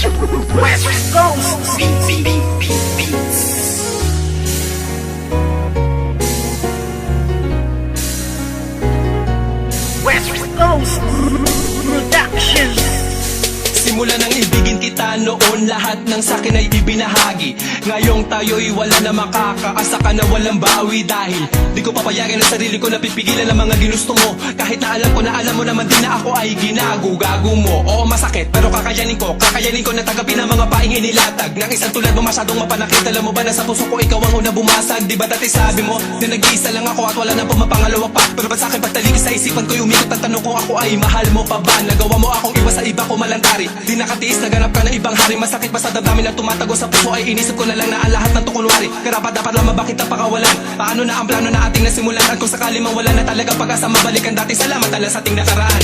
West Coast Beats. West Coast Productions. Simula nang ibigin kita noon, lahat ng sakin ay ibinahagi. Ngayong tayo'y wala na makakaasa ka na walang bawi. Dahil di ko papayagan ang sarili ko na pipigilan ang mga ginusto mo. Kahit na alam ko na alam mo naman din na ako ay ginago-gago mo. Oo masakit pero kakayanin ko na tagapin ang mga paing inilatag ng isang tulad mo masyadong mapanakit. Alam mo ba na sa puso ko ikaw ang una bumasag? Di ba dati sabi mo na nag-iisa lang ako at wala nang pumapangalawa pa? Pero ba't sa'kin pagtaligid sa isipan ko'y umikot ang tanong kung ako ay mahal mo pa ba? Nagawa mo akong iba sa iba ko malantari. Di nakatiis, naganap ka na ibang hari. Masakit pa sa damdamin na tumatago sa puso ay inisip ko na lang na ang lahat ng tukunwari. Karapat dapat lang mabakit ang pakawalan. Paano na ang plano na ating nasimulan? At kung sakali mawala na talaga pag-asa, mabalikan dati. Salamat ala sa ating nakaraan.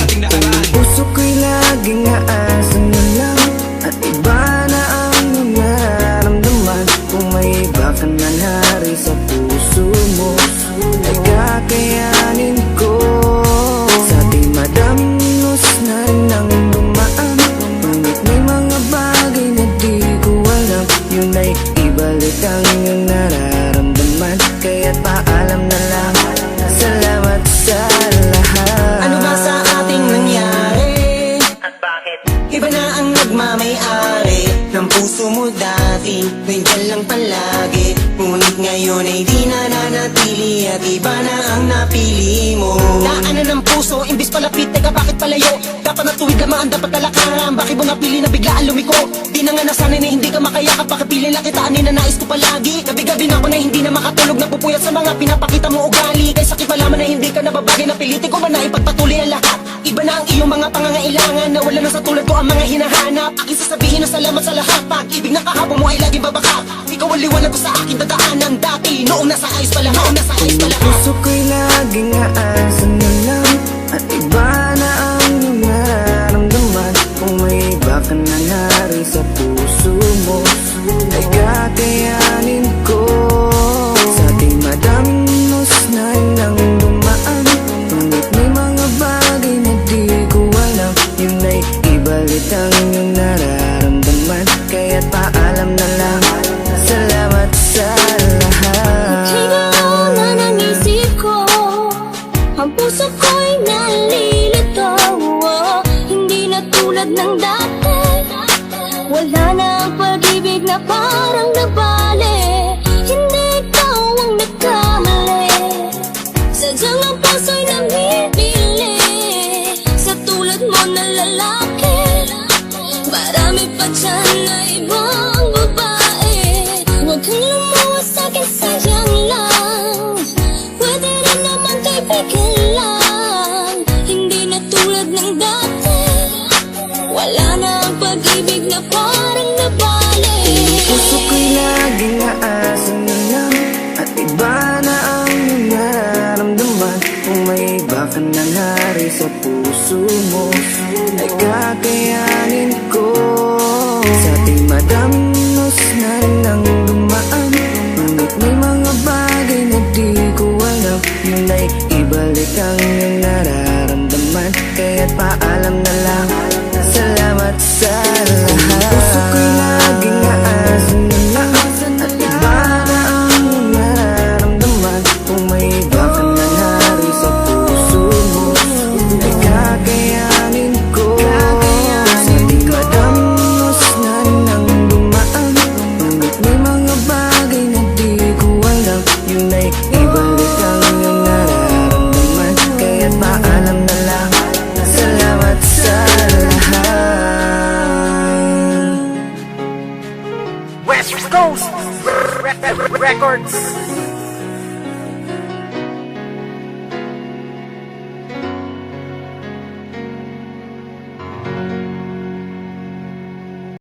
Puso ko'y laging aasan na lang at iba na ang nararamdaman. Kung may iba ka na nari sa puso mo ay kakayanin ko. Sa ating madaming minus na nang dumaan, ngunit may mga bagay na di ko alam. Yun ay ibalik ang iyong nararamdaman. Kaya't paalam na lang, salamat sa lahat. Ano ba sa ating nangyari? At bakit? Iba na ang nagmamay-ari ng puso mo dati, nandiyan lang palagi. Ngunit ngayon ay di na nanatili at iba na ang napili mo. Daanan ng puso, imbis palapit, teka bakit palayo? Dapat natuwid lamaan, dapat talakaran. Bakit mo napili na biglaan lumiko? Di na nga nasanay na hindi ka makayakap. Pakipili lang kita, na nais ko palagi. Gabi-gabi na ako na hindi na makatulog, napupuyat sa mga pinapakita mo ugali. Kay sakit malaman na hindi ka nababagay, napilitin ko ba na ipagpatuloy ang lahat? Iba na ang iyong mga pangangailangan, na wala na sa tulad ko ang mga hinahanap. Aking sasabihin na salamat sa lahat. Pag-ibig na kahapon mo ay laging babakak. Ikaw ang liwanag ko sa aking dadaanan dati, noong nasa ayos pa lang, noong nasa ayos pa lang. Puso ko'y laging aasan na lang at iba na ang iyong nararamdaman. Kung may iba ka na nari sa puso mo ay kakayanin ko. Sa ating madaming minus na nang dumaan, ngunit may mga bagay na di ko alam. Yun ay ibalik ang iyong nararamdaman. Kaya't paalam na lang, salamat sa lahat. Ikaw na ng isip ko, ang puso ko'y nalilito. Hindi na tulad ng dati, wala na ang pag-ibig na parang nabali. Hindi ikaw ang nagkamali, sadyang ang puso'y namimili sa tulad mo na lalaki. Marami pa dyan na ibang babae, huwag kang lumuwas sa'kin, sayang lang. Pwede rin naman kaibigan lang, hindi na tulad ng dati, wala na ang pag-ibig na parang nabali. Puso ko'y laging aasan na lang at iba na ang iyong nararamdaman. Kung may iba ka na nari sa puso mo ay kakayanin ko. Sa ating madaming minus na nang dumaan, ngunit may mga bagay na di ko alam. Yun ay ibalik ang iyong nararamdaman. Kaya't paalam na lang, salamat sa lahat. Puso ko'y laging aasan na lang at iba na ang iyong nararamdaman. Kung may iba ka na nari sa puso mo ay kakayanin ko. Sa ating madaming minus na nang dumaan, ngunit may mga bagay na di ko alam. Yun ay ibalik ang iyong nararamdaman. Kaya't paalam na lang, salamat sa lahat. West Coast Records.